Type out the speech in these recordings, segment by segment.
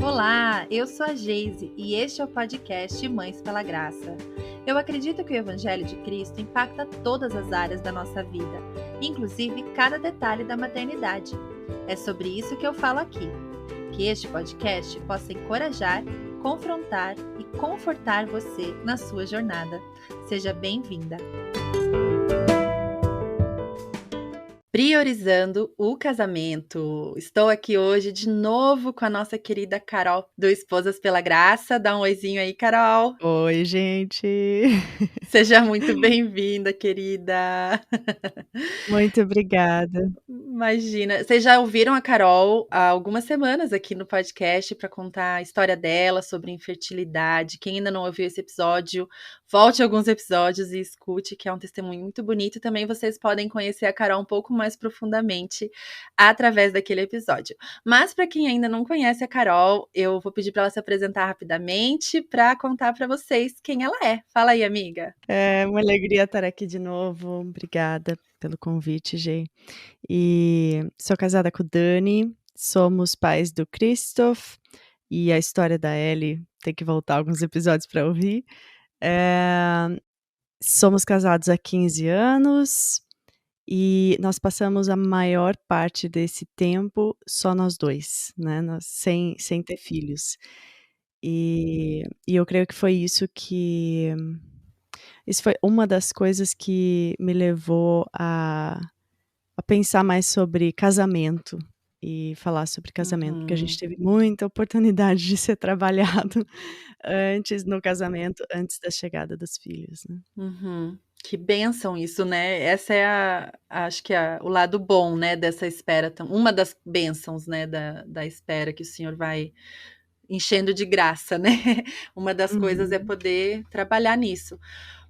Olá, eu sou a Geise e este é o podcast Mães pela Graça. Eu acredito que o Evangelho de Cristo impacta todas as áreas da nossa vida, inclusive cada detalhe da maternidade. É sobre isso que eu falo aqui. Que este podcast possa encorajar, confrontar e confortar você na sua jornada. Seja bem-vinda! Priorizando o casamento. Estou aqui hoje de novo com a nossa querida Carol do Esposas pela Graça. Dá um oizinho aí, Carol. Oi, gente. Seja muito bem-vinda, querida. Muito obrigada. Imagina. Vocês já ouviram a Carol há algumas semanas aqui no podcast para contar a história dela sobre infertilidade. Quem ainda não ouviu esse episódio, volte alguns episódios e escute, que é um testemunho muito bonito. E também vocês podem conhecer a Carol um pouco mais profundamente através daquele episódio. Mas para quem ainda não conhece a Carol, eu vou pedir para ela se apresentar rapidamente para contar para vocês quem ela é. Fala aí, amiga. É uma alegria estar aqui de novo. Obrigada pelo convite, Gê. E sou casada com o Dani, somos pais do Christoph e a história da Ellie tem que voltar alguns episódios para ouvir. Somos casados há 15 anos e nós passamos a maior parte desse tempo só nós dois, né? Sem ter filhos. E eu creio que foi isso foi uma das coisas que me levou a pensar mais sobre casamento e falar sobre casamento, porque a gente teve muita oportunidade de ser trabalhado antes no casamento, antes da chegada dos filhos, né. Uhum. Que bênção isso, né? Essa é acho que o lado bom, né, dessa espera, uma das bênçãos, né, da espera que o Senhor vai enchendo de graça, né? Uma das coisas é Uhum. poder trabalhar nisso.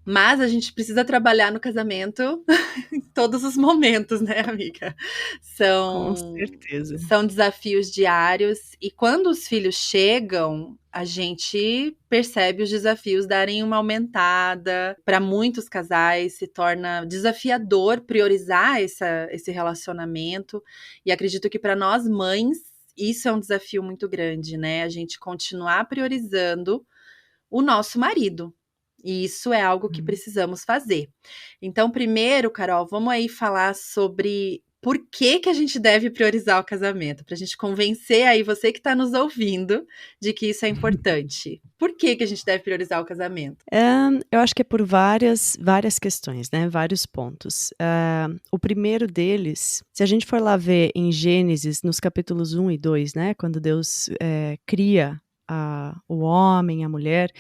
Mas a gente precisa trabalhar no casamento em todos os momentos, né, amiga? Com São, certeza. são desafios diários e quando os filhos chegam, a gente percebe os desafios darem uma aumentada. Para muitos casais se torna desafiador priorizar esse relacionamento e acredito que para nós mães isso é um desafio muito grande, né? A gente continuar priorizando o nosso marido. E isso é algo que precisamos fazer. Então, primeiro, Carol, vamos aí falar sobre por que a gente deve priorizar o casamento, para a gente convencer aí você que está nos ouvindo de que isso é importante. Por que a gente deve priorizar o casamento? Eu acho que é por várias questões, né, vários pontos. O primeiro deles, se a gente for lá ver em Gênesis, nos capítulos 1 e 2, né, quando Deus, cria o homem, a mulher,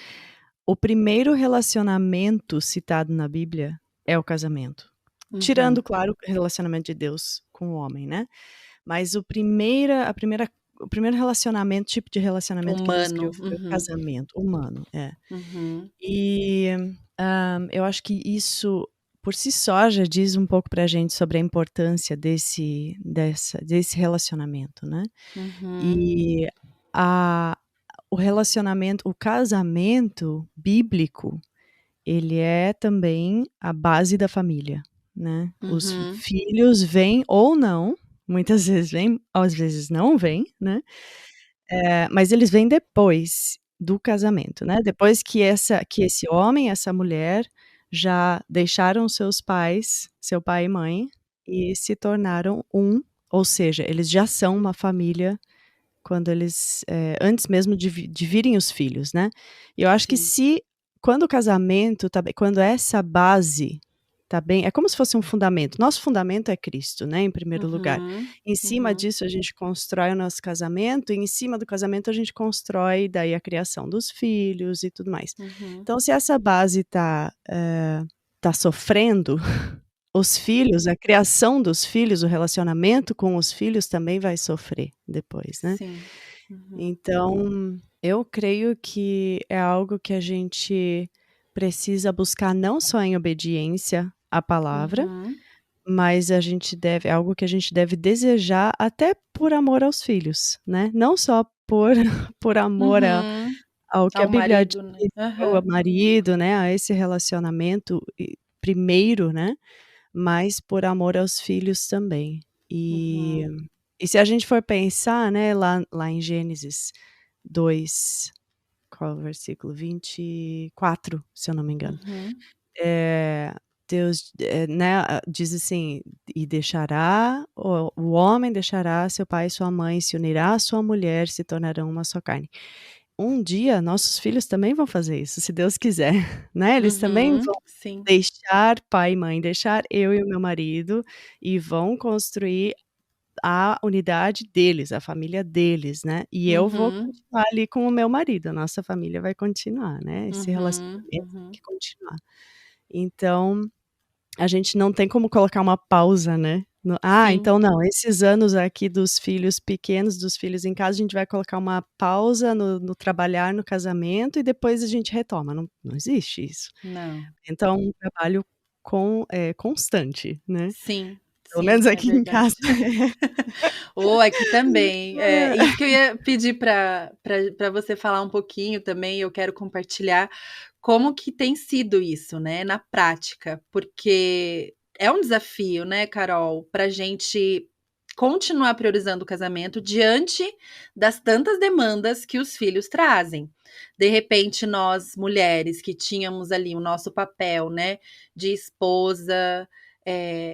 o primeiro relacionamento citado na Bíblia é o casamento. Tirando, claro, o relacionamento de Deus com o homem, né. Mas o primeiro relacionamento, tipo de relacionamento que Deus criou Humano. foi o casamento humano, é. Uhum. E, eu acho que isso, por si só, já diz um pouco pra gente sobre a importância desse relacionamento, né. Uhum. E a o casamento bíblico, ele é também a base da família, né. Os Uhum. filhos vêm ou não, muitas vezes vêm, às vezes não vêm, né. Mas eles vêm depois do casamento, né, depois que esse homem, essa mulher, já deixaram seus pais, seu pai e mãe, e se tornaram um, ou seja, eles já são uma família quando eles, antes mesmo de virem os filhos, né. E eu acho que Sim. quando o casamento tá bem, quando essa base tá bem, é como se fosse um fundamento. Nosso fundamento é Cristo, né, em primeiro lugar. Uhum. Em cima Uhum. disso a gente constrói o nosso casamento e em cima do casamento a gente constrói daí a criação dos filhos e tudo mais. Uhum. Então se essa base tá sofrendo, os filhos, a criação dos filhos, o relacionamento com os filhos também vai sofrer depois, né. Sim. Uhum. Então, eu creio que é algo que a gente precisa buscar não só em obediência à palavra, Uhum. mas é algo que a gente deve desejar até por amor aos filhos, né, não só por por amor Uhum. ao que a Ao Bíblia marido, diz, né? ao Aham. marido, né, a esse relacionamento primeiro, né, mas por amor aos filhos também. Uhum. E se a gente for pensar, né, lá em Gênesis, 2, qual é o versículo? 24, se eu não me engano. Uhum. Deus, né, diz assim: "E deixará o homem deixará seu pai e sua mãe, se unirá à sua mulher, se tornarão uma só carne". Um dia nossos filhos também vão fazer isso, se Deus quiser, né, eles também Uhum. vão Sim. deixar pai e mãe, deixar eu e o meu marido, e vão construir a unidade deles, a família deles, né, e eu vou Uhum. continuar ali com o meu marido, a nossa família vai continuar, né, esse Uhum. relacionamento tem Uhum. que continuar. Então, a gente não tem como colocar uma pausa, né, Sim. então não, esses anos aqui dos filhos pequenos, dos filhos em casa, a gente vai colocar uma pausa no trabalhar, no casamento e depois a gente retoma, não existe isso. Não. Então é um trabalho constante, né, Sim, pelo sim, menos é aqui em casa. verdade. Ou aqui também. Isso que eu ia pedir para você falar um pouquinho também, eu quero compartilhar como que tem sido isso, né, na prática, porque é um desafio, né, Carol, pra gente continuar priorizando o casamento diante das tantas demandas que os filhos trazem. De repente, nós mulheres que tínhamos ali o nosso papel, né, de esposa,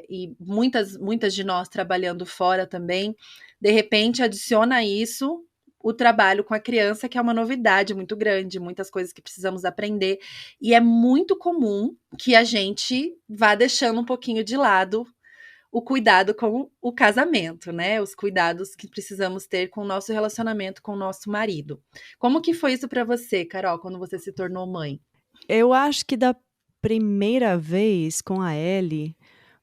e muitas de nós trabalhando fora também, de repente adiciona a isso o trabalho com a criança, que é uma novidade muito grande, muitas coisas que precisamos aprender, e é muito comum que a gente vá deixando um pouquinho de lado o cuidado com o casamento, né, os cuidados que precisamos ter com o nosso relacionamento com o nosso marido. Como que foi isso para você, Carol, quando você se tornou mãe? Eu acho que da primeira vez com a Ellie,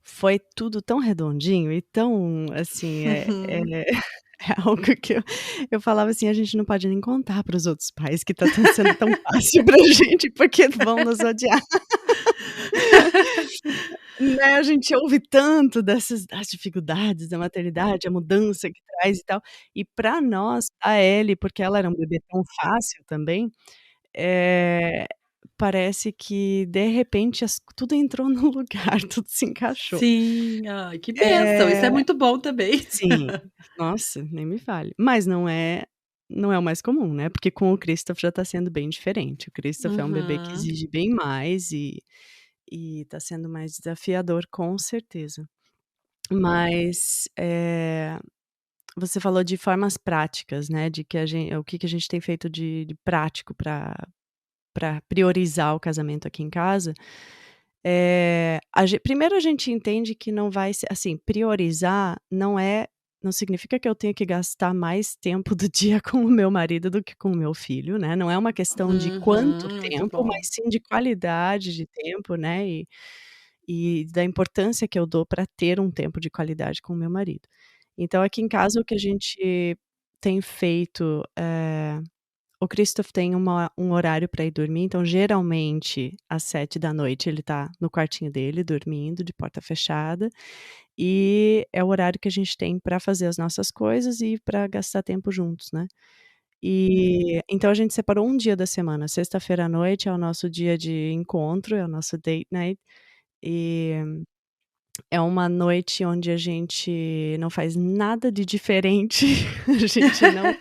foi tudo tão redondinho e tão, assim, Uhum. é algo que eu falava assim: "A gente não pode nem contar para os outros pais que tá sendo tão fácil pra gente, porque vão nos odiar". Né, a gente ouve tanto dessas das dificuldades da maternidade, a mudança que traz e tal, e pra nós, a Ellie, porque ela era um bebê tão fácil também, eh, parece que de repente tudo entrou no lugar, tudo se encaixou. Sim, ai, que bênção, isso é Eh muito bom também. sim, nossa, nem me fale. Mas não é o mais comum, né, porque com o Christoph já tá sendo bem diferente. O Christoph é um bebê que Uhum. exige bem mais e tá sendo mais desafiador, com certeza. Mas, você falou de formas práticas, né, de que o que que a gente tem feito de prático pra priorizar o casamento aqui em casa. Primeiro a gente entende que não vai ser assim, priorizar não significa que eu tenha que gastar mais tempo do dia com o meu marido do que com o meu filho, né, não é uma questão de quanto Muito tempo, bom. mas sim de qualidade de tempo, né, e da importância que eu dou para ter um tempo de qualidade com o meu marido. Então aqui em casa o que a gente tem feito, o Christoph tem um horário para ir dormir, então geralmente às 7 da noite ele tá no quartinho dele dormindo de porta fechada, e é o horário que a gente tem para fazer as nossas coisas e para gastar tempo juntos, né. E então a gente separou um dia da semana, sexta-feira à noite é o nosso dia de encontro, é o nosso date night, e é uma noite onde a gente não faz nada de diferente, a gente não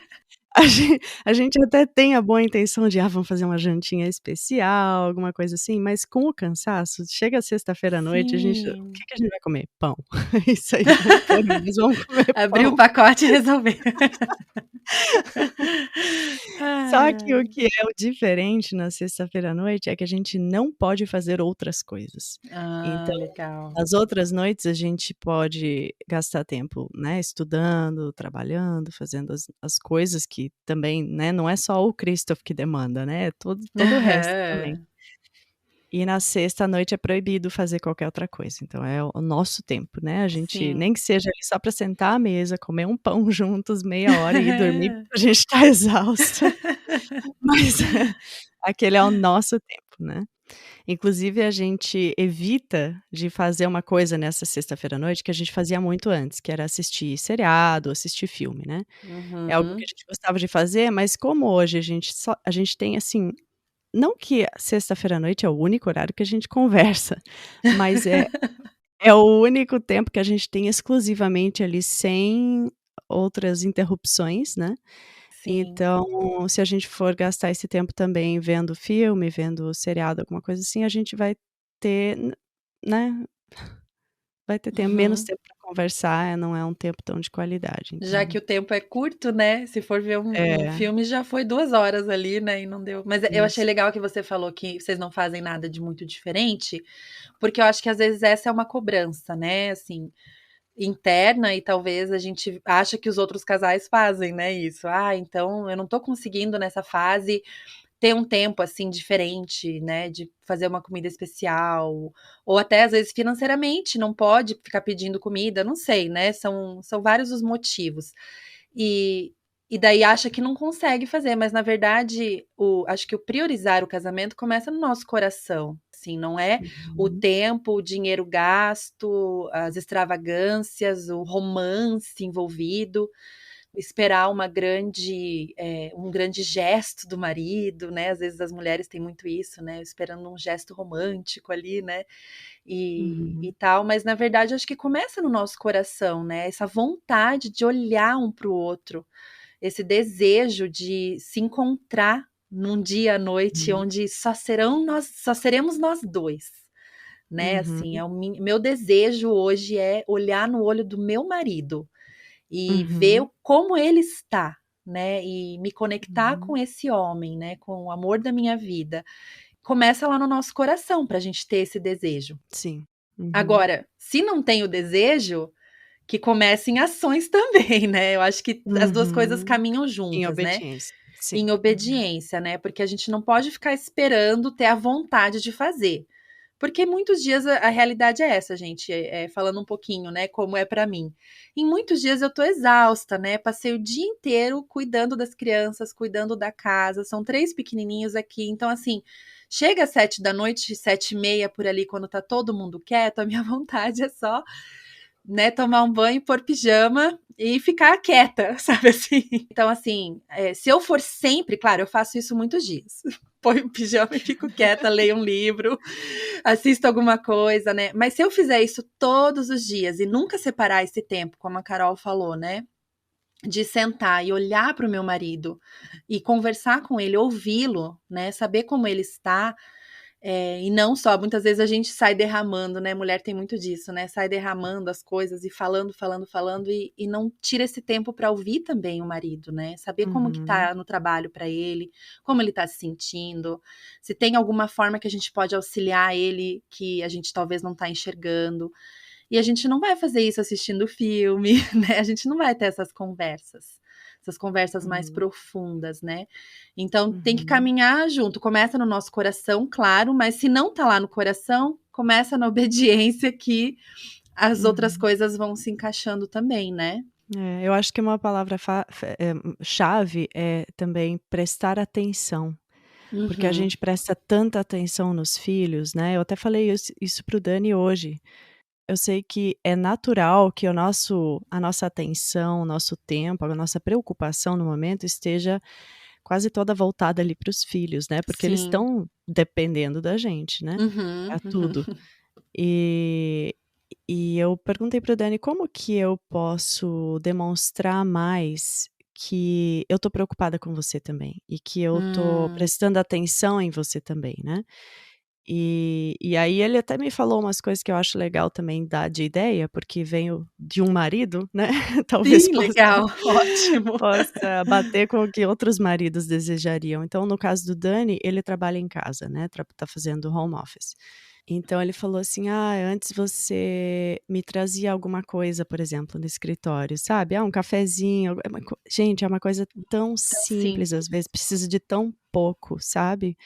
a gente até tem a boa intenção de: vamos fazer uma jantinha especial", alguma coisa assim, mas com o cansaço, chega sexta-feira à noite, o Sim. que que a gente vai comer? Pão. É isso aí, vamos pôr mas vamos comer Abrir o pão. pacote e resolver. Só Ai, que o ai. que é o diferente na sexta-feira à noite é que a gente não pode fazer outras coisas. Ah, Então, legal. nas outras noites a gente pode gastar tempo, né, estudando, trabalhando, fazendo as coisas que também, né, não é só o Christoph que demanda, né, é todo o resto também. Aham. E na sexta à noite é proibido fazer qualquer outra coisa, então é o nosso tempo, né, a gente Sim. nem que seja ali só para sentar à mesa, comer um pão juntos, meia hora e ir dormir, porque a gente tá exausta, mas aquele é o nosso tempo, né. Inclusive a gente evita de fazer uma coisa nessa sexta-feira à noite que a gente fazia muito antes, que era assistir seriado, assistir filme, né. É algo que a Uhum. gente gostava de fazer, mas como hoje a gente tem, assim, não que sexta-feira à noite é o único horário que a gente conversa, mas é o único tempo que a gente tem exclusivamente ali sem outras interrupções, né. sim. Então, se a gente for gastar esse tempo também vendo filme, vendo seriado, alguma coisa assim, a gente vai ter, né, vai ter menos Uhum. tempo para conversar, não é um tempo tão de qualidade, Já então que o tempo é curto, né, se for ver um é, filme já foi 2 horas ali, né, e não deu. Mas eu achei isso. legal que você falou que vocês não fazem nada de muito diferente, porque eu acho que às vezes essa é uma cobrança, né, assim, interna e talvez a gente acha que os outros casais fazem, né, isso. "Ah, então eu não tô conseguindo nessa fase ter um tempo, assim, diferente, né, de fazer uma comida especial", ou até às vezes financeiramente não pode ficar pedindo comida, não sei, né, são vários os motivos. E e daí acha que não consegue fazer, mas na verdade acho que o priorizar o casamento começa no nosso coração, assim, não é o Uhum, tempo, o dinheiro gasto, as extravagâncias, o romance envolvido, esperar um grande gesto do marido, né, às vezes as mulheres têm muito isso, né, esperando um gesto romântico ali, né, e uhum, tal, mas na verdade acho que começa no nosso coração, né, essa vontade de olhar um para o outro, esse desejo de se encontrar num dia à noite uhum, onde só seremos nós 2, né, assim, uhum, é o meu desejo hoje é olhar no olho do meu marido e ver uhum, como ele está, né, e me conectar com uhum, esse homem, né, com o amor da minha vida. Começa lá no nosso coração para a gente ter esse desejo. sim. Uhum, Agora, se não tem o desejo, que comece em ações também, né, eu acho que as 2 coisas uhum. caminham Em juntas, né, obediência, sim. em Uhum, obediência, né, porque a gente não pode ficar esperando ter a vontade de fazer. Porque muitos dias a realidade é essa, gente, falando um pouquinho, né, como é para mim. Em muitos dias eu tô exausta, né, passei o dia inteiro cuidando das crianças, cuidando da casa, são 3 pequenininhos aqui, então assim, chega às 7 da noite, 7h30 por ali, quando tá todo mundo quieto, a minha vontade é só, né, tomar um banho, pôr pijama e ficar quieta, sabe assim? Então, assim, se eu for sempre, claro, eu faço isso muitos dias. Ponho o pijama e fico quieta, leio um livro, assisto alguma coisa, né? Mas se eu fizer isso todos os dias e nunca separar esse tempo, como a Carol falou, né? De sentar e olhar para o meu marido e conversar com ele, ouvi-lo, né? Saber como ele está, e não só, muitas vezes a gente sai derramando, né? Mulher tem muito disso, né? Sai derramando as coisas e falando, falando, falando, e não tira esse tempo para ouvir também o marido, né? Saber como que uhum, tá no trabalho para ele, como ele tá se sentindo, se tem alguma forma que a gente pode auxiliar ele que a gente talvez não tá enxergando. E a gente não vai fazer isso assistindo filme, né? A gente não vai ter essas conversas mais uhum, profundas, né? Então tem que uhum, caminhar junto. Começa no nosso coração, claro, mas se não tá lá no coração, começa na obediência que as outras uhum. coisas vão se encaixando também, né? É, eu acho que uma palavra chave é também prestar atenção, porque a Uhum. gente presta tanta atenção nos filhos, né, eu até falei isso para o Dani hoje. Eu sei que é natural que a nossa atenção, o nosso tempo, a nossa preocupação no momento esteja quase toda voltada ali para os filhos, né, porque eles Sim. estão dependendo da gente, né, Uhum, pra uhum. tudo. E eu perguntei para o Dani como que eu posso demonstrar mais que eu tô preocupada com você também, e que eu tô Hum. prestando atenção em você também, né. E aí ele até me falou umas coisas que eu acho legal também dar de ideia, porque venho de um marido, né, talvez Sim, legal, ótimo. possa bater com o que outros maridos desejariam. Então, no caso do Dani, ele trabalha em casa, né, tá fazendo home office. Então ele falou assim: "Ah, antes você me trazia alguma coisa, por exemplo, no escritório, sabe, um cafezinho", é uma co gente, é uma coisa tão Então, simples, às simples. vezes precisa de tão pouco, sabe.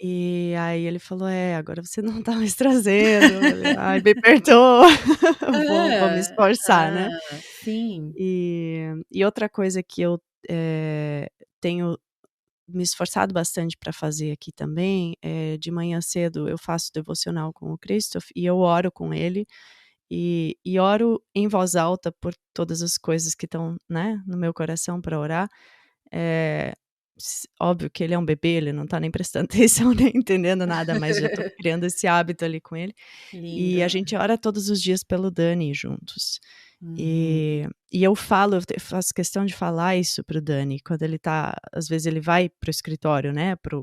E aí ele falou: "É, agora você não tá mais trazendo". Eu falei: "Ai, me perdoa, vou me Hã. esforçar, né". Sim. E outra coisa que eu, tenho me esforçado bastante para fazer aqui também, de manhã cedo eu faço devocional com o Christoph e eu oro com ele, e oro em voz alta por todas as coisas que estão, né, no meu coração para orar. Eh, óbvio que ele é um bebê, ele não tá nem prestando atenção, nem entendendo nada, mas já tô criando esse hábito ali com ele. E a Lindo. gente ora todos os dias pelo Dani juntos. Uhum. E eu falo, faço questão de falar isso para o Dani, quando ele tá às vezes ele vai para o escritório, né, para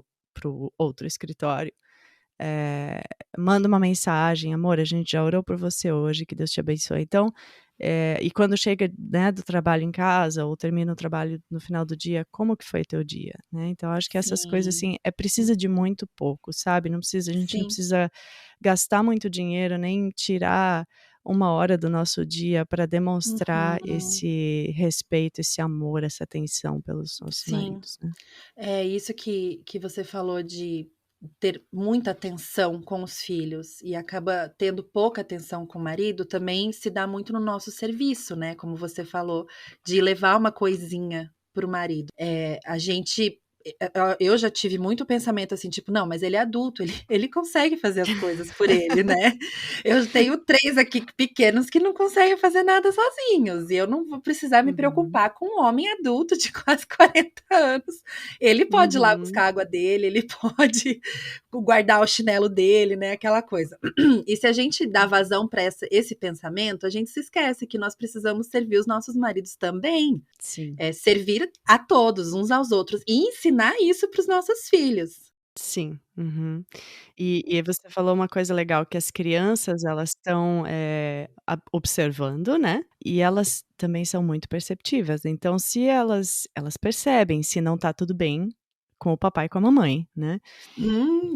o outro escritório, eh, manda uma mensagem: "Amor, a gente já orou por você hoje, que Deus te abençoe". Então, e quando chega, né, do trabalho em casa ou termina o trabalho no final do dia: "Como que foi teu dia?", né. Então acho que essas coisas, Sim. assim, precisa de muito pouco, sabe, não precisa a gente não Sim. precisa gastar muito dinheiro, nem tirar 1 hora do nosso dia para demonstrar Uhum. esse respeito, esse amor, essa atenção pelos nossos Sim. maridos, né. É isso que você falou de ter muita atenção com os filhos e acaba tendo pouca atenção com o marido, também se dá muito no nosso serviço, né, como você falou, de levar uma coisinha para o marido. A gente eu já tive muito pensamento assim, tipo: "Não, mas ele é adulto, ele consegue fazer as coisas por ele, né". Eu tenho 3 aqui pequenos que não conseguem fazer nada sozinhos, e eu não vou precisar me Uhum, preocupar com um homem adulto de quase 40 anos. Ele pode ir lá buscar uhum. a água dele, ele pode guardar o chinelo dele, né, aquela coisa. E se a gente dá vazão para esse pensamento, a gente se esquece que nós precisamos servir os nossos maridos também, Sim. servir a todos, uns aos outros, e ensinar isso para os nossos filhos. Sim, uhum. E você falou uma coisa legal, que as crianças elas estão, observando, né, e elas também são muito perceptivas, então se elas percebem se não tá tudo bem com o papai e com a mamãe, né.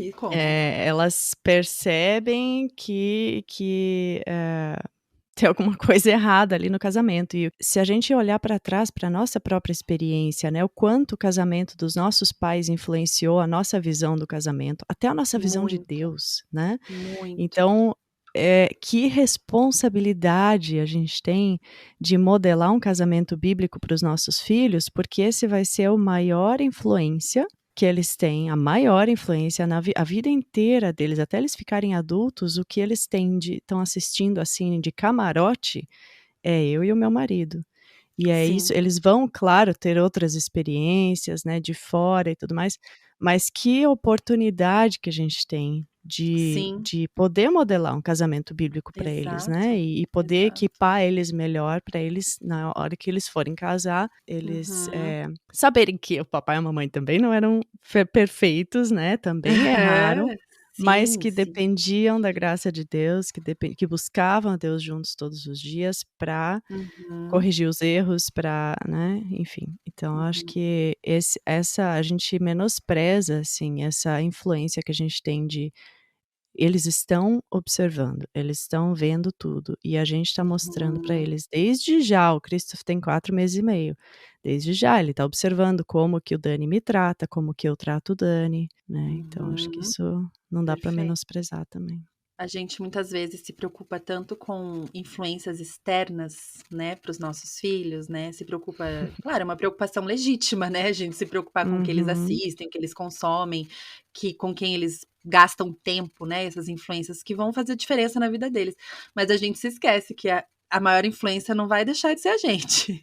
E como? Elas percebem que tem alguma coisa errada ali no casamento. E se a gente olhar para trás, para nossa própria experiência, né, o quanto o casamento dos nossos pais influenciou a nossa visão do casamento, até a nossa visão de Muito, Deus, né. muito. Então, que responsabilidade a gente tem de modelar um casamento bíblico para os nossos filhos, porque esse vai ser o maior influência que eles têm, a maior influência na a vida inteira deles, até eles ficarem adultos, o que eles têm de estão assistindo, assim, de camarote, é eu e o meu marido. E é isso, Sim, eles vão, claro, ter outras experiências, né, de fora e tudo mais, mas que oportunidade que a gente tem de sim, de poder modelar um casamento bíblico para eles, né, exato, e poder exato. equipar eles melhor para eles, na hora que eles forem casar, eles, Uhum. saberem que o papai e a mamãe também não eram perfeitos, né, também erraram, Aham. mas Sim, que sim. dependiam da graça de Deus, que buscavam a Deus juntos todos os dias para Uhum, corrigir os erros, para, né, enfim. Então acho uhum, que esse essa a gente menospreza, assim, essa influência que a gente tem de eles estão observando, eles estão vendo tudo, e a gente está mostrando para uhum, eles desde já. O Christopher tem 4 meses e meio, desde já ele está observando como que o Dani me trata, como que eu trato o Dani, né, então acho que uhum. isso não dá para Perfeito. menosprezar também. A gente muitas vezes se preocupa tanto com influências externas, né, para os nossos filhos, né, se preocupa, claro, é uma preocupação legítima, né, a gente se preocupar com o que eles Uhum, assistem, o que eles consomem, que com quem eles gastam tempo, né, essas influências que vão fazer diferença na vida deles. Mas a gente se esquece que a maior influência não vai deixar de ser a gente.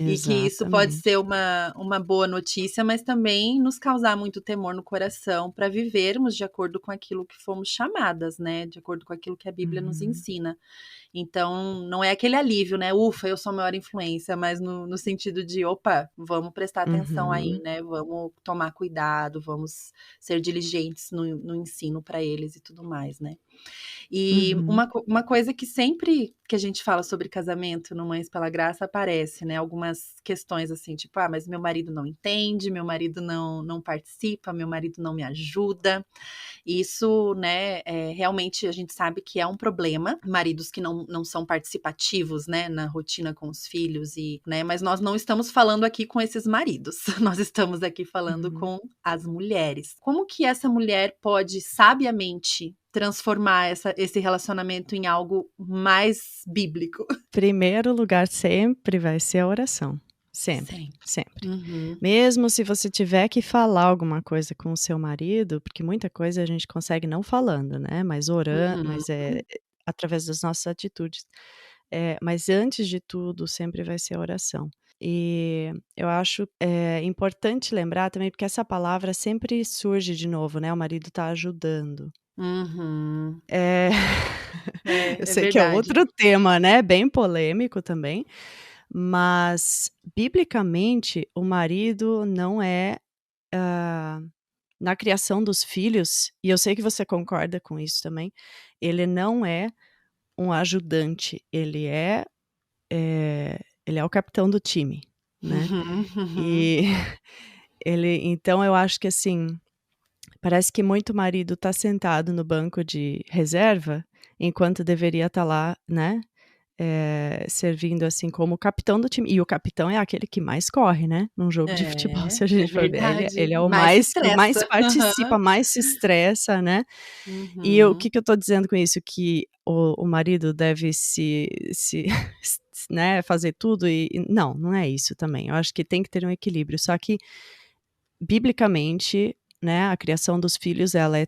E que isso pode ser exatamente. uma boa notícia, mas também nos causar muito temor no coração para vivermos de acordo com aquilo que fomos chamadas, né, de acordo com aquilo que a Bíblia nos Uhum, ensina. Então, não é aquele alívio, né, "Ufa, eu sou a maior influência", mas no sentido de: "Opa, vamos prestar atenção aí, uhum, né, vamos tomar cuidado, vamos ser diligentes no ensino para eles e tudo mais", né. E uhum. uma coisa que sempre que a gente fala sobre casamento no Mães pela Graça aparece, né, algumas questões assim, tipo: "Ah, mas meu marido não entende, meu marido não participa, meu marido não me ajuda". Isso, né, realmente a gente sabe que é um problema, maridos que não são participativos, né, na rotina com os filhos e, né, mas nós não estamos falando aqui com esses maridos, nós estamos aqui falando Uhum. com as mulheres. Como que essa mulher pode sabiamente transformar esse relacionamento em algo mais bíblico? Primeiro lugar sempre vai ser a oração, sempre, Sempre. sempre. Uhum, Mesmo se você tiver que falar alguma coisa com o seu marido, porque muita coisa a gente consegue não falando, né, uhum, mas, através das nossas atitudes. Mas antes de tudo sempre vai ser a oração. E eu acho, importante lembrar também, porque essa palavra sempre surge de novo, né, o marido está ajudando. Uhum. É, eu É sei que é verdade. outro tema, né, bem polêmico também, mas biblicamente o marido não é, hã, na criação dos filhos, e eu sei que você concorda com isso também, ele não é um ajudante, ele é o capitão do time, né. Uhum, uhum. E ele então eu acho que, assim, parece que muito marido tá sentado no banco de reserva, enquanto deveria estar lá, né, servindo, assim, como capitão do time. E o capitão é aquele que mais corre, né, num jogo de futebol, É, se a é gente for ver. Ele verdade. é o Mais se mais que mais estressa. participa, Aham. mais se estressa, né. E o Uhum. que que eu tô dizendo com isso? Que o marido deve se né, fazer tudo não, não é isso também. Eu acho que tem que ter um equilíbrio, só que biblicamente, né, a criação dos filhos, ela é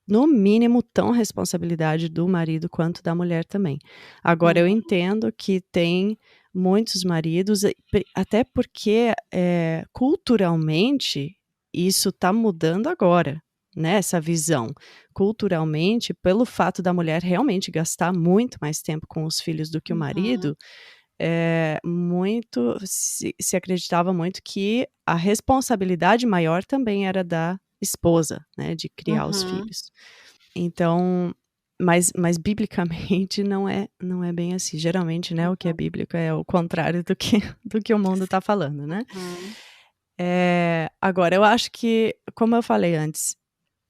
no mínimo tão responsabilidade do marido quanto da mulher também. Agora eu Uhum. entendo que tem muitos maridos, até porque, culturalmente, isso está mudando agora, né, essa visão. Culturalmente, pelo fato da mulher realmente gastar muito mais tempo com os filhos do que o Uhum. marido, muito se acreditava muito que a responsabilidade maior também era da esposa, né, de criar os Uhum. filhos. Então, mas biblicamente não é bem assim. Geralmente, né, o que é Uhum. bíblico é o contrário do que do que o mundo está falando, né. Uhum. Agora eu acho que, como eu falei antes,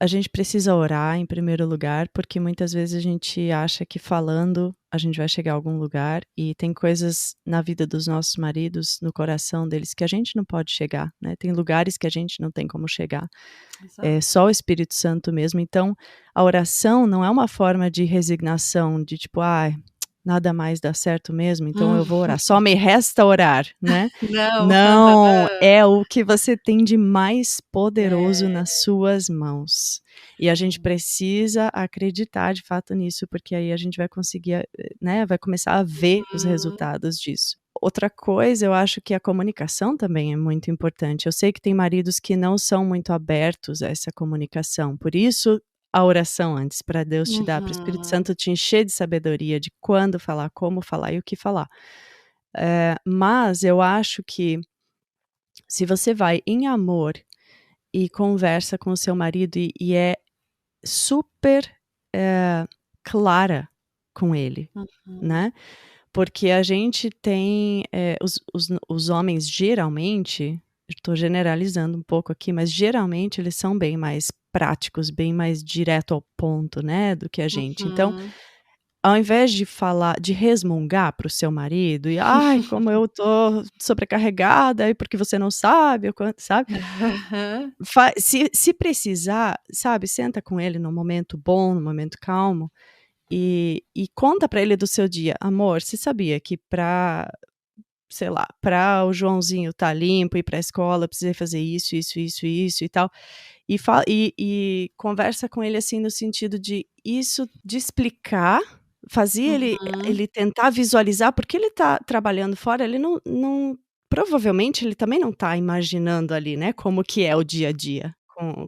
a gente precisa orar em primeiro lugar, porque muitas vezes a gente acha que falando a gente vai chegar a algum lugar, e tem coisas na vida dos nossos maridos, no coração deles, que a gente não pode chegar, né, tem lugares que a gente não tem como chegar. É Exato. só o Espírito Santo mesmo. Então, a oração não é uma forma de resignação, de tipo: "Ai, nada mais dá certo mesmo, então Hum. eu vou orar, só me resta orar", né. Não. Não, é o que você tem de mais poderoso É. nas suas mãos. E a gente Sim. precisa acreditar de fato nisso, porque aí a gente vai conseguir, né, vai começar a ver os Uhum. resultados disso. Outra coisa, eu acho que a comunicação também é muito importante. Eu sei que tem maridos que não são muito abertos a essa comunicação, por isso a oração antes, para Deus te dar, para o Espírito Uhum. Santo te encher de sabedoria de quando falar, como falar e o que falar. Mas eu acho que se você vai em amor e conversa com o seu marido e é super, clara com ele, Uhum. né. Porque a gente tem, os homens geralmente, estou generalizando um pouco aqui, mas geralmente eles são bem mais práticos, bem mais direto ao ponto, né, do que a gente. Então, Uhum. ao invés de falar de resmungar para o seu marido e: "Ai, como eu tô sobrecarregada, e porque você não sabe o quanto", sabe. Aham. Se precisar, sabe, senta com ele num momento bom, num momento calmo, e conta pra ele do seu dia: "Amor, você sabia que pra, sei lá, pra o Joãozinho estar limpo, ir pra escola, eu precisei fazer isso, isso, isso, isso e tal". E conversa com ele, assim, no sentido de isso de explicar, fazer Uhum. ele tentar visualizar, porque ele tá trabalhando fora, ele não provavelmente ele também não tá imaginando ali, né, como que é o dia a dia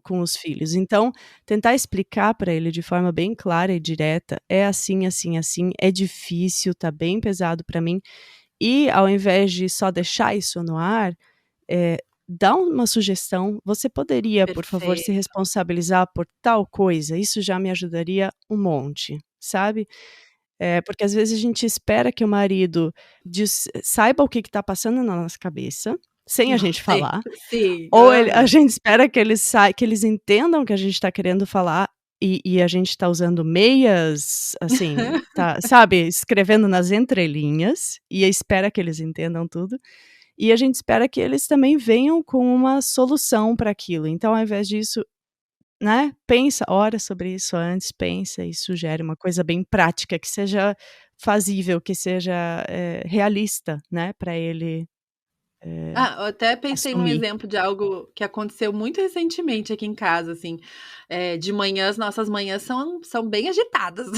com os filhos. Então, tentar explicar para ele de forma bem clara e direta: "É assim, assim, assim, é difícil, tá bem pesado para mim", e ao invés de só deixar isso no ar, eh, dá uma sugestão: "Você poderia, por favor, se Perfeito. responsabilizar por tal coisa? Isso já me ajudaria um monte", sabe. Porque às vezes a gente espera que o marido saiba o que está passando na nossa cabeça, sem a gente Sim, falar, sim. ou a Aham. gente espera que eles entendam o que a gente está querendo falar, e a gente está usando meias, assim, tá, sabe, escrevendo nas entrelinhas, e espera que eles entendam tudo. E a gente espera que eles também venham com uma solução para aquilo. Então, ao invés disso, né, pensa, ora sobre isso antes, pensa e sugere uma coisa bem prática, que seja fazível, que seja, realista, né, para ele, eh, Ah, eu até pensei num assumir. exemplo de algo que aconteceu muito recentemente aqui em casa, assim, de manhã as nossas manhãs são bem agitadas.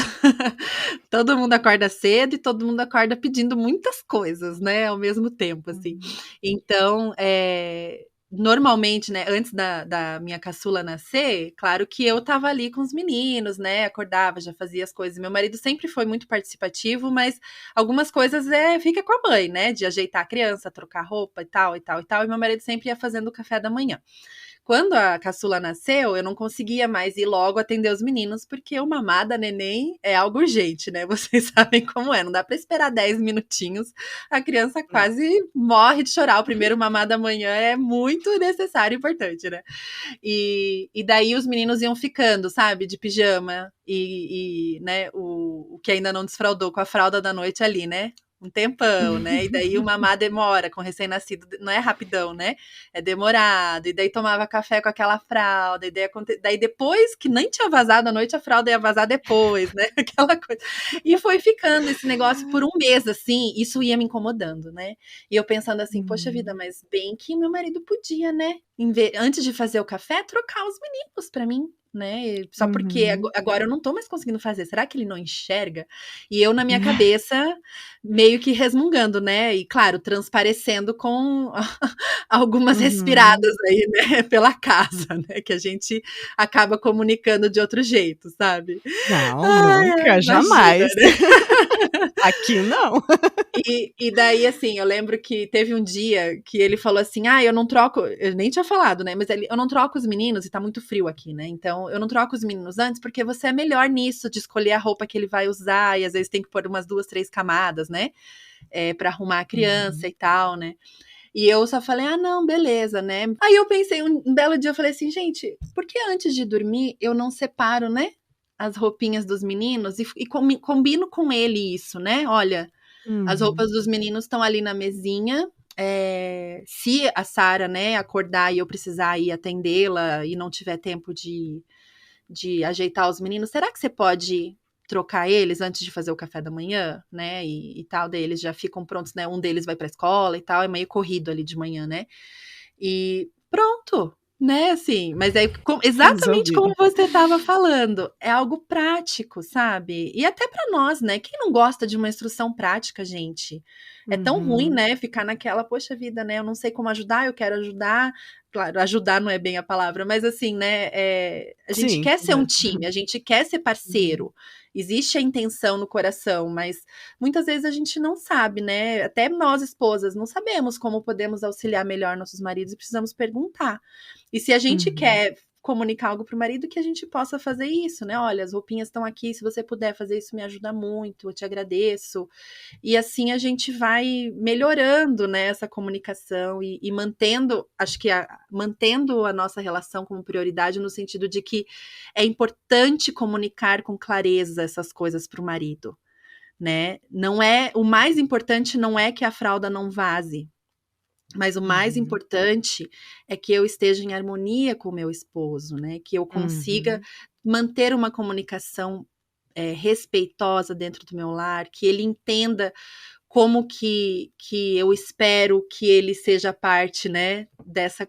Todo mundo acorda cedo e todo mundo acorda pedindo muitas coisas, né, ao mesmo tempo, assim. Uhum. Então, normalmente, né, antes da minha caçula nascer, claro que eu tava ali com os meninos, né, acordava, já fazia as coisas. Meu marido sempre foi muito participativo, mas algumas coisas fica com a mãe, né, de ajeitar a criança, trocar roupa e tal, e tal, e tal. E meu marido sempre ia fazendo o café da manhã. Quando a caçula nasceu, eu não conseguia mais ir logo atender os meninos, porque o mamar da neném é algo urgente, né? Vocês sabem como é, não dá para esperar 10 minutinhos, a criança Não. quase morre de chorar. O primeiro mamar da manhã é muito necessário e importante, né? E daí os meninos iam ficando, sabe, de pijama né, o que ainda não desfraldou com a fralda da noite ali, né? Um tempão, né? E daí o mamar demora com recém-nascido, não é rapidão, né? É demorado. E daí tomava café com aquela fralda. E daí depois que nem tinha vazado à noite, a fralda ia vazar depois, né? Aquela coisa. E foi ficando esse negócio por um mês, assim. Isso ia me incomodando, né? E eu pensando assim, poxa vida, mas bem que meu marido podia, né? Antes de fazer o café, trocar os meninos pra mim. Né? Só porque Uhum. agora eu não tô mais conseguindo fazer. Será que ele não enxerga? E eu, na minha cabeça, meio que resmungando, né? E claro, transparecendo com algumas Uhum. respiradas aí, né? Pela casa, né? Que a gente acaba comunicando de outro jeito, sabe? Não, Ai, ai, nunca, imagina, jamais. né? Aqui não. E daí, assim, eu lembro que teve um dia que ele falou assim: ah, eu não troco. Eu nem tinha falado, né? Mas eu não troco os meninos, e tá muito frio aqui, né? Então, eu não troco os meninos antes porque você é melhor nisso, de escolher a roupa que ele vai usar, e às vezes tem que pôr umas 2, 3 camadas, né? Pra arrumar a criança Uhum. e tal, né? E eu só falei, ah, não, beleza, né? Aí eu pensei, um belo dia, eu falei assim, gente, por que antes de dormir eu não separo, né? As roupinhas dos meninos e combino com ele isso, né? Olha, as Uhum. roupas dos meninos estão ali na mesinha. Se a Sara, né, acordar e eu precisar ir atendê-la e não tiver tempo de ajeitar os meninos, será que você pode trocar eles antes de fazer o café da manhã, né? E tal, daí eles já ficam prontos, né? Um deles vai para a escola e tal, é meio corrido ali de manhã, né? E pronto, né? Assim, mas aí exatamente como Resolvido. você estava falando, é algo prático, sabe? E até para nós, né? Quem não gosta de uma instrução prática, gente? É tão ruim, Uhum. né? Ficar naquela, poxa vida, né? Eu não sei como ajudar, eu quero ajudar. Claro, ajudar não é bem a palavra, mas assim, né? A gente Sim, quer ser um né. time, a gente quer ser Uhum. parceiro. Existe a intenção no coração, mas muitas vezes a gente não sabe, né? Até nós, esposas, não sabemos como podemos auxiliar melhor nossos maridos e precisamos perguntar. E se a gente Uhum. quer comunicar algo para o marido, que a gente possa fazer isso, né? Olha, as roupinhas estão aqui, se você puder fazer isso, me ajuda muito, eu te agradeço. E assim a gente vai melhorando, né, essa comunicação e mantendo, acho que mantendo a nossa relação como prioridade no sentido de que é importante comunicar com clareza essas coisas para o marido, né? Não é o mais importante não é que a fralda não vaze, mas o mais Uhum. importante é que eu esteja em harmonia com o meu esposo, né? Que eu consiga Uhum. manter uma comunicação respeitosa dentro do meu lar, que ele entenda como que eu espero que ele seja parte, né, dessa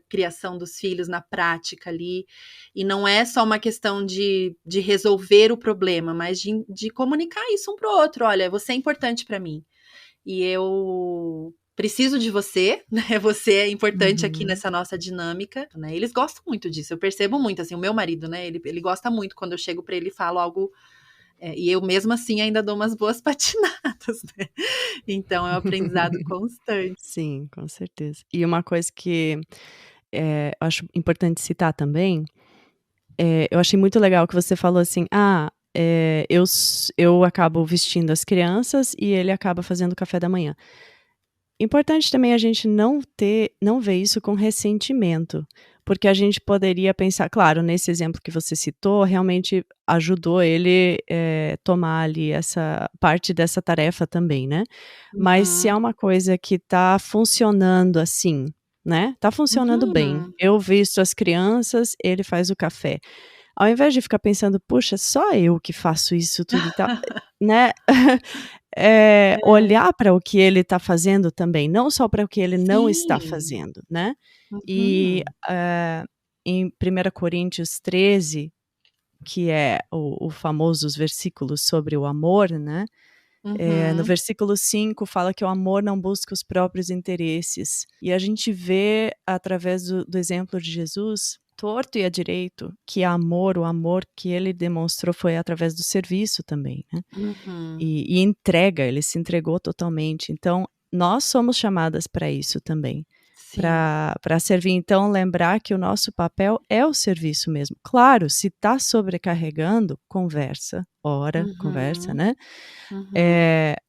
criação dos filhos na prática ali. E não é só uma questão de resolver o problema, mas de comunicar isso um para o outro. Olha, você é importante para mim. E eu preciso de você, né? Você é importante aqui Uhum. nessa nossa dinâmica, né? Eles gostam muito disso, eu percebo muito, assim, o meu marido, né? Ele gosta muito quando eu chego para ele e falo algo e eu mesmo assim ainda dou umas boas patinadas, né? Então é um aprendizado constante. Sim, com certeza. E uma coisa que, eu acho importante citar também, eu achei muito legal que você falou assim: "Ah, eu acabo vestindo as crianças e ele acaba fazendo o café da manhã". Importante também a gente não ver isso com ressentimento, porque a gente poderia pensar claro, nesse exemplo que você citou, realmente ajudou ele, tomar ali essa parte dessa tarefa também, né. Mas se é Uhum, uma coisa que tá funcionando assim, né, tá funcionando bem, uhum. eu visto as crianças, ele faz o café. Ao invés de ficar pensando: "Puxa, só eu que faço isso tudo e tal", né. É, Olhar para o que ele está fazendo também, não só para o que ele não está sim. fazendo, né. E, Uhum. em 1 Coríntios 13, que é o famoso os versículos sobre o amor, né, No versículo 5 fala que o amor não busca os próprios interesses. E a gente vê, através do exemplo de Jesus, torto e a direito, que o amor que ele demonstrou foi através do serviço também, né? E entrega, ele se entregou totalmente. Então, nós somos chamadas para isso também. Para servir. Então, lembrar que o nosso papel é o serviço mesmo. Claro, se está sobrecarregando, conversa, ora, conversa, né?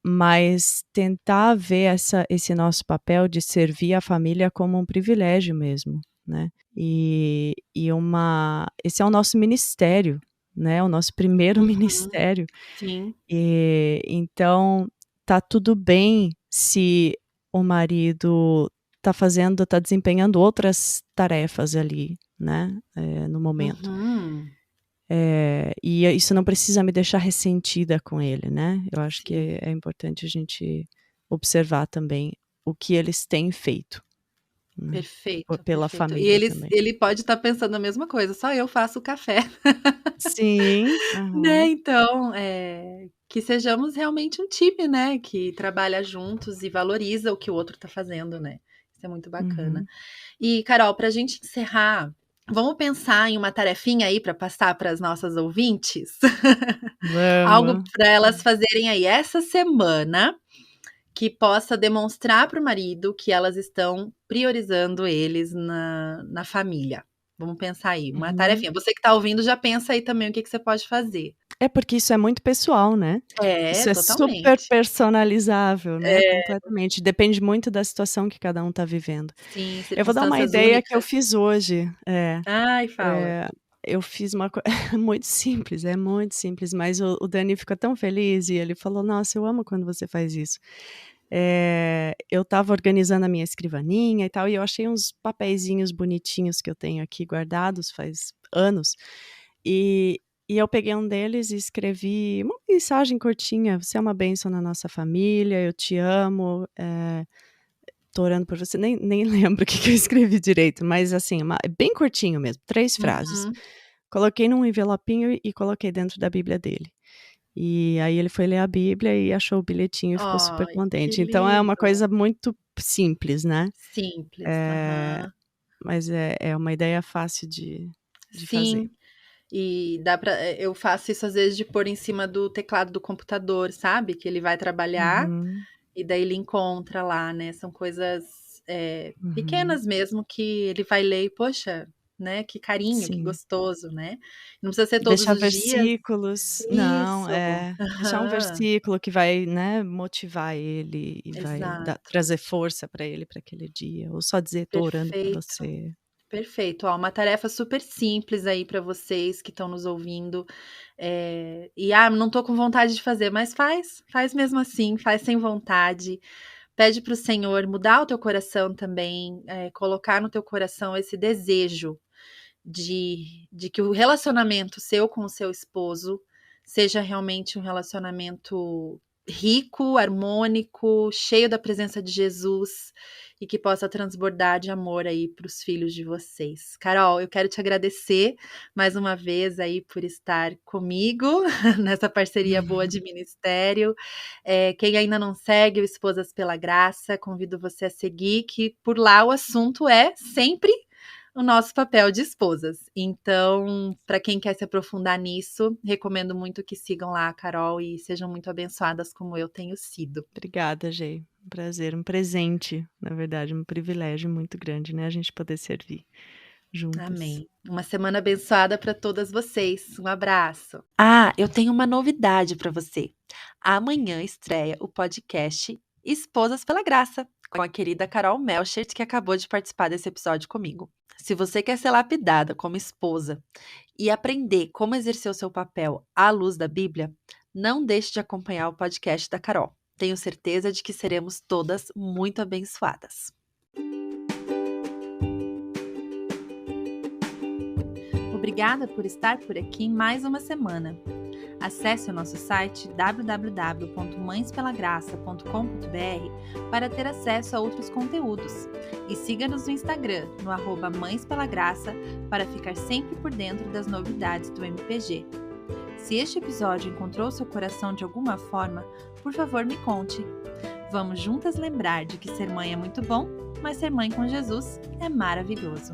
Mas tentar ver esse nosso papel de servir a família como um privilégio mesmo, né? E esse é o nosso ministério, né? O nosso primeiro ministério. Sim. Então, tá tudo bem se o marido tá desempenhando outras tarefas ali, né? No momento. E isso não precisa me deixar ressentida com ele, né? Eu acho que é importante a gente observar também o que eles têm feito. Perfeito, pela perfeito. E família também. ele pode estar pensando a mesma coisa, só eu faço o café. Sim. Né, então, que sejamos realmente um time, né, que trabalha juntos e valoriza o que o outro está fazendo, né. Isso é muito bacana. E, Carol, para a gente encerrar, vamos pensar em uma tarefinha aí para passar para as nossas ouvintes? Algo Vamos. para elas fazerem aí essa semana, que possa demonstrar para o marido que elas estão priorizando eles na família. Vamos pensar aí, uma tarefinha. Você que está ouvindo, já pensa aí também o que você pode fazer. É porque isso é muito pessoal, né? Isso é super Totalmente. personalizável, né? Completamente. Depende muito da situação que cada um está vivendo. Sim, Eu vou dar uma circunstâncias ideia que eu únicas. fiz hoje. Ai, fala. Eu fiz uma coisa muito simples, mas o Dani ficou tão feliz e ele falou: Nossa, eu amo quando você faz isso. Eu estava organizando a minha escrivaninha e tal, e eu achei uns papeizinhos bonitinhos que eu tenho aqui guardados faz anos. E eu peguei um deles e escrevi uma mensagem curtinha: Você é uma bênção na nossa família, eu te amo, tô orando por você. Nem lembro o que eu escrevi direito, mas assim, bem curtinho mesmo, 3 frases. Coloquei num envelopinho e coloquei dentro da Bíblia dele. E aí ele foi ler a Bíblia e achou o bilhetinho e ficou super Ai, que contente. Então é uma lindo. coisa muito simples, né? Simples, Mas é uma ideia fácil de fazer. Sim, e dá para eu faço isso às vezes de pôr em cima do teclado do computador, sabe, que ele vai trabalhar, Uhum, e daí ele encontra lá, né, são coisas, uhum. pequenas mesmo que ele vai ler e, poxa, né, que carinho, que Sim. gostoso, né. Não precisa ser todos Deixar os dias. versículos. Não, Isso. deixar um Aham. versículo que vai, né, motivar ele e vai Exato. trazer força para ele para aquele dia, ou só dizer: "Tô orando por Perfeito. você". Perfeito. Ó, uma tarefa super simples aí para vocês que estão nos ouvindo. Não tô com vontade de fazer, mas faz mesmo assim, faz sem vontade. Pede para o Senhor mudar o teu coração também, colocar no teu coração esse desejo de que o relacionamento seu com o seu esposo seja realmente um relacionamento rico, harmônico, cheio da presença de Jesus e que possa transbordar de amor aí para os filhos de vocês. Carol, eu quero te agradecer mais uma vez aí por estar comigo nessa parceria boa de ministério. Quem ainda não segue o Esposas pela Graça, convido você a seguir, que por lá o assunto é sempre o nosso papel de esposas. Então, para quem quer se aprofundar nisso, recomendo muito que sigam lá a Carol e sejam muito abençoadas como eu tenho sido. Obrigada, Gê. Um prazer, um presente, na verdade, um privilégio muito grande, né, a gente poder servir juntas. Amém. Uma semana abençoada para todas vocês. Um abraço. Ah, eu tenho uma novidade para você. Amanhã estreia o podcast Esposas pela Graça, com a querida Carol Melchert, que acabou de participar desse episódio comigo. Se você quer ser lapidada como esposa e aprender como exercer o seu papel à luz da Bíblia, não deixe de acompanhar o podcast da Carol. Tenho certeza de que seremos todas muito abençoadas. Obrigada por estar por aqui em mais uma semana. Acesse o nosso site www.mãespelagraça.com.br para ter acesso a outros conteúdos. E siga-nos no Instagram, no @mãespelagraça, para ficar sempre por dentro das novidades do MPG. Se este episódio encontrou seu coração de alguma forma, por favor me conte. Vamos juntas lembrar de que ser mãe é muito bom, mas ser mãe com Jesus é maravilhoso.